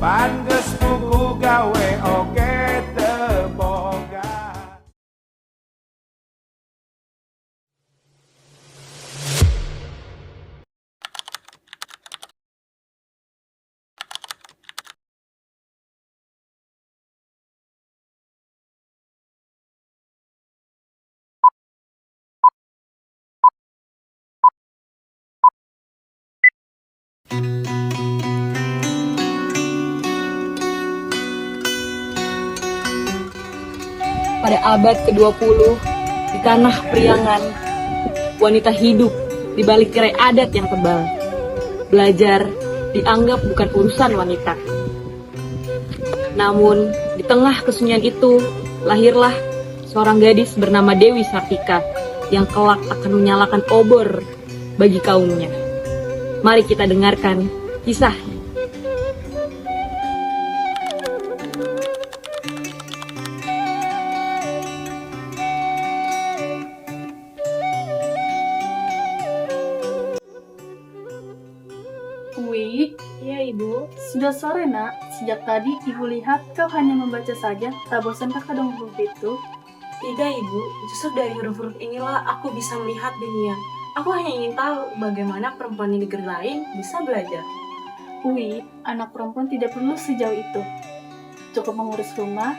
Pantes pugu gawe oge teboga. Pada abad ke-20, di tanah Priangan, wanita hidup di balik tirai adat yang tebal. Belajar dianggap bukan urusan wanita. Namun, di tengah kesunyian itu, lahirlah seorang gadis bernama Dewi Sartika yang kelak akan menyalakan obor bagi kaumnya. Mari kita dengarkan kisahnya. Wi, Iya, Ibu. sudah sore nak. Sejak tadi ibu lihat kau hanya membaca saja. Tak bosankah kau dengan huruf itu? Tidak, Ibu. Justru dari huruf-huruf inilah aku bisa melihat dunia. Aku hanya ingin tahu bagaimana perempuan di negeri lain bisa belajar. Wi, anak perempuan tidak perlu sejauh itu. Cukup mengurus rumah,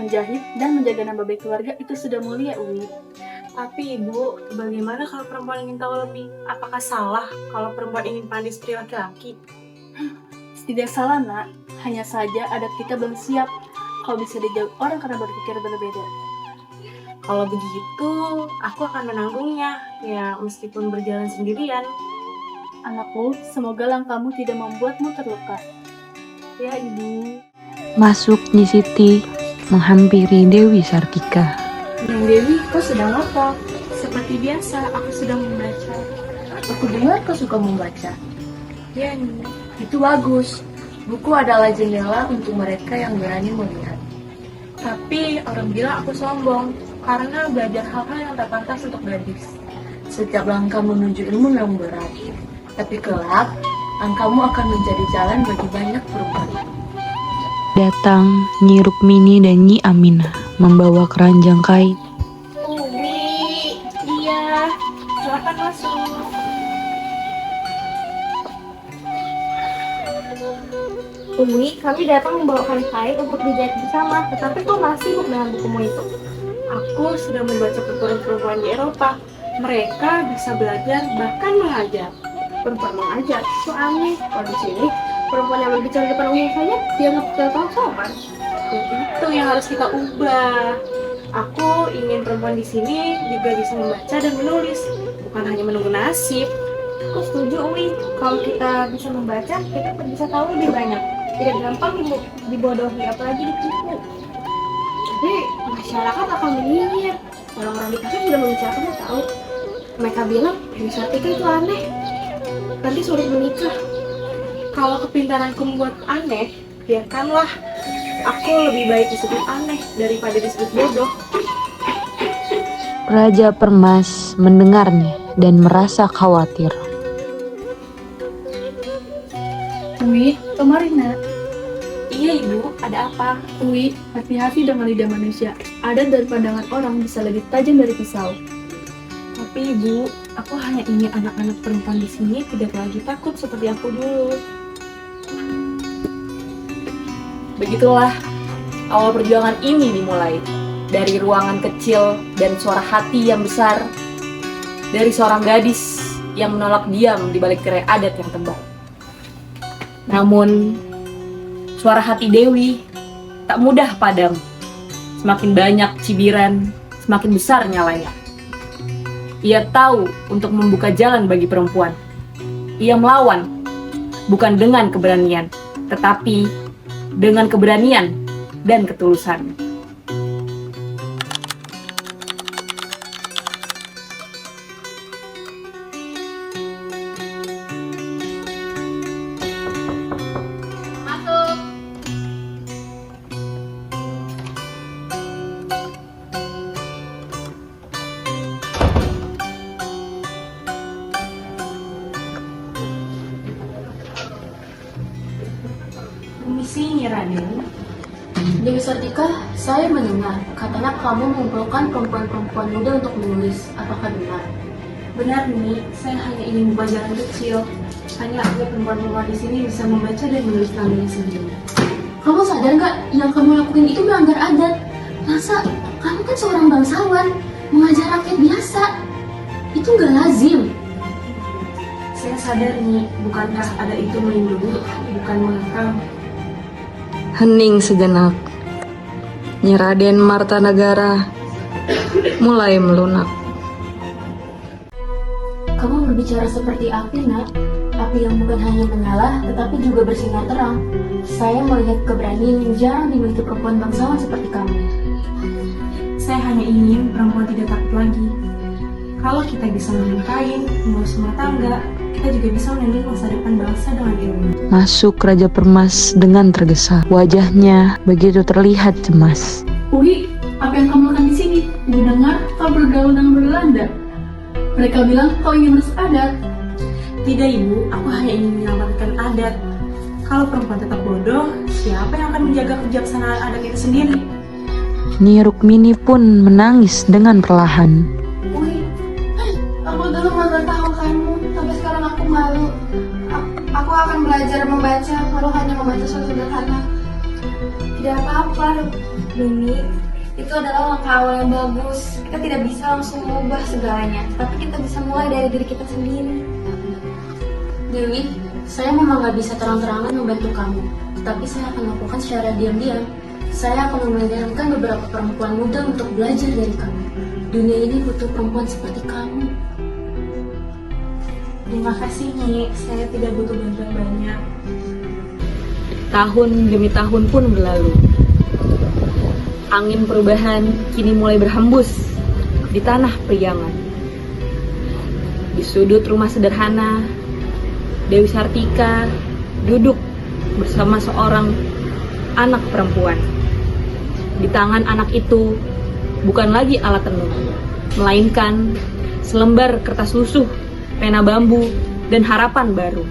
menjahit, dan menjaga nama baik keluarga itu sudah mulia, Wi. Tapi Ibu, bagaimana kalau perempuan ingin tahu lebih? Apakah salah kalau perempuan ingin pandai seperti laki-laki? Tidak salah nak, hanya saja adat kita belum siap. Kau bisa dijauh orang karena berpikir berbeda. Kalau begitu, aku akan menanggungnya. Ya, meskipun berjalan sendirian. Anakku, semoga langkahmu tidak membuatmu terluka. Ya, Ibu. Masuk Nyi Siti menghampiri Dewi Sartika. Yang Dewi, kau sedang apa? Seperti biasa, aku sedang membaca. Aku dengar kau suka membaca. Ya, Nyi. Itu bagus. Buku adalah jendela untuk mereka yang berani melihat. Tapi orang bilang aku sombong karena belajar hal-hal yang tak pantas untuk gadis. Setiap langkah menuju ilmu memang berat. Tapi kelak, langkahmu akan menjadi jalan bagi banyak perempuan. Datang Nyi Rukmini dan Nyi Aminah membawa keranjang kain. Umi, iya, silakan masuk. Umi, kami datang membawakan kain untuk dijahit bersama, tetapi kau masih sibuk dengan bukumu itu. Aku sudah membaca petualang perempuan di Eropa. Mereka bisa belajar bahkan mengajar. Perempuan mengajar, itu aneh. Kalau di sini, perempuan yang berbicara di depan umum saja dianggap tidak tahu sopan. Itu yang harus kita ubah. Aku ingin perempuan di sini juga bisa membaca dan menulis, bukan hanya menunggu nasib. Aku setuju, Umi. Kalau kita bisa membaca, kita bisa tahu lebih banyak. Tidak gampang dibodohi, apalagi ditipu. Tapi masyarakat akan menyinyir. Orang-orang di pasar sudah membicarakannya tahu. Mereka bilang, Dewi Sartika itu aneh. Nanti sulit menikah. Kalau kepintaranku membuat aneh, biarkanlah. Aku lebih baik disebut aneh daripada disebut bodoh. Raja Permas mendengarnya dan merasa khawatir. Wi, kemari nak. Iya, Ibu, ada apa? Wi, hati-hati dengan lidah manusia. Adat dan pandangan orang bisa lebih tajam dari pisau. Tapi Ibu, aku hanya ingin anak-anak perempuan di sini tidak lagi takut seperti aku dulu. Begitulah awal perjuangan ini dimulai. Dari ruangan kecil dan suara hati yang besar. Dari seorang gadis yang menolak diam di balik tirai adat yang tebal. Namun, suara hati Dewi tak mudah padam. Semakin banyak cibiran, semakin besar nyalanya. Ia tahu untuk membuka jalan bagi perempuan. Ia melawan, bukan dengan keberanian, tetapi dengan keberanian dan ketulusan. sini, Raden. Dewi Sartika, saya mendengar katanya kamu mengumpulkan perempuan-perempuan muda untuk menulis. Apakah benar? Benar, Nini. Saya hanya ingin membuat jalan kecil. Hanya agar perempuan-perempuan di sini bisa membaca dan menulis namanya sendiri. Kamu sadar nggak yang kamu lakukan itu melanggar adat? Masa kamu kan seorang bangsawan, mengajar rakyat biasa? Itu nggak lazim. Saya sadar, Nini. Bukankah ada itu melindungi, bukan mengekang? Hening sejenak. Nyi Raden Martanagara mulai melunak. Kamu berbicara seperti api, Nak. Api yang bukan hanya menyala, tetapi juga bersinar terang. Saya melihat keberanian yang jarang dimiliki perempuan bangsawan seperti kamu. Saya hanya ingin perempuan tidak takut lagi. Kalau kita bisa menikahin, mengurus rumah tangga, kita juga bisa menandingi masa depan bangsa dengan ilmu. Masuk Raja Permas dengan tergesa. Wajahnya begitu terlihat cemas. Uwi, apa yang kamu lakukan di sini? Ibu dengar kau bergaul dengan Belanda. Mereka bilang kau ingin merusak adat. Tidak, Ibu. Aku hanya ingin menyelamatkan adat. Kalau perempuan tetap bodoh, siapa yang akan menjaga kebijaksanaan adat itu sendiri? Nyi Rukmini pun menangis dengan perlahan. Uwi, aku dulu mantan tahu kamu, sampai sekarang aku malu. Aku akan belajar membaca, walau hanya membaca surat sederhana. Tidak apa-apa, Nini. Itu adalah langkah awal yang bagus. Kita tidak bisa langsung mengubah segalanya, tapi kita bisa mulai dari diri kita sendiri. Dewi, saya memang gak bisa terang-terangan membantu kamu, tetapi saya akan lakukan secara diam-diam. Saya akan mengajarkan beberapa perempuan muda untuk belajar dari kamu. Dunia ini butuh perempuan seperti kamu. Terima kasih, Nyi. Saya tidak butuh bantuan banyak. Tahun demi tahun pun berlalu. Angin perubahan kini mulai berhembus di tanah Priangan. Di sudut rumah sederhana, Dewi Sartika duduk bersama seorang anak perempuan. Di tangan anak itu bukan lagi alat tenun, melainkan selembar kertas lusuh, pena bambu, dan harapan baru.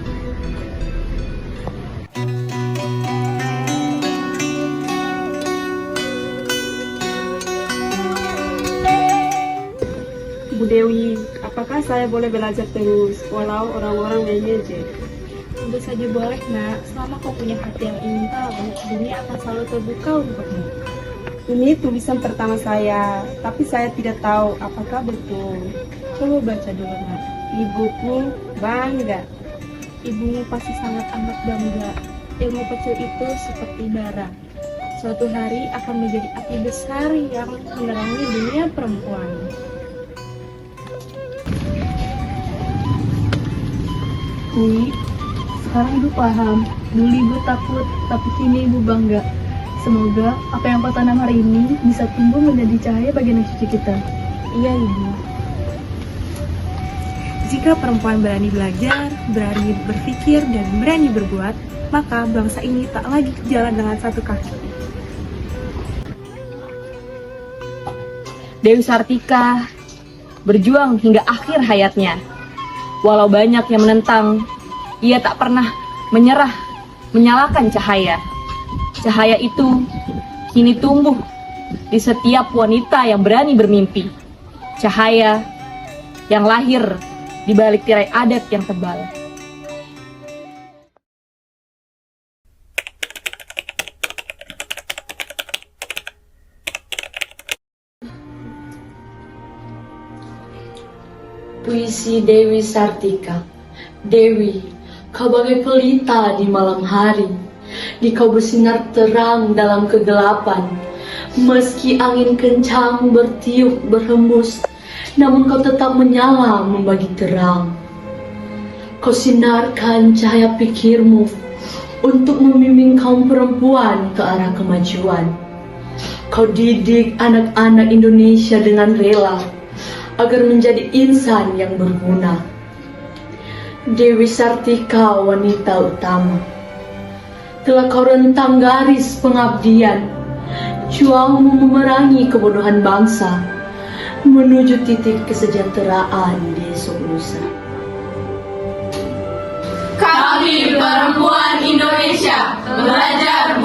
Bu Dewi, apakah saya boleh belajar terus walau orang-orang mengejek? Tentu saja boleh, Nak. Selama kau punya hati yang ingin tahu, dunia akan selalu terbuka untukmu. Ini tulisan pertama saya, tapi saya tidak tahu apakah betul. Coba baca dulu, Nak. Ibuku bangga. Ibumu pasti sangat amat bangga. Ilmu kecil itu seperti bara. Suatu hari akan menjadi api besar yang menerangi dunia perempuan. Ui, sekarang ibu paham. Dulu ibu takut, tapi kini ibu bangga. Semoga apa yang kau tanam hari ini bisa tumbuh menjadi cahaya bagi anak cucu kita. Iya, Ibu. Jika perempuan berani belajar, berani berpikir, dan berani berbuat, maka bangsa ini tak lagi jalan dengan satu kaki. Dewi Sartika berjuang hingga akhir hayatnya. Walau banyak yang menentang, ia tak pernah menyerah menyalakan cahaya. Cahaya itu kini tumbuh di setiap wanita yang berani bermimpi. Cahaya yang lahir di balik tirai adat yang tebal. Puisi Dewi Sartika. Dewi, kau bagai pelita di malam hari, di kau bersinar terang dalam kegelapan. Meski angin kencang bertiup berhembus, namun kau tetap menyala membagi terang. Kau sinarkan cahaya pikirmu untuk membimbing kaum perempuan ke arah kemajuan. Kau didik anak-anak Indonesia dengan rela agar menjadi insan yang berguna. Dewi Sartika, wanita utama, telah kau rentang garis pengabdian. Juangmu memerangi kebodohan bangsa menuju titik kesejahteraan di esok lusa. Kami perempuan Indonesia belajar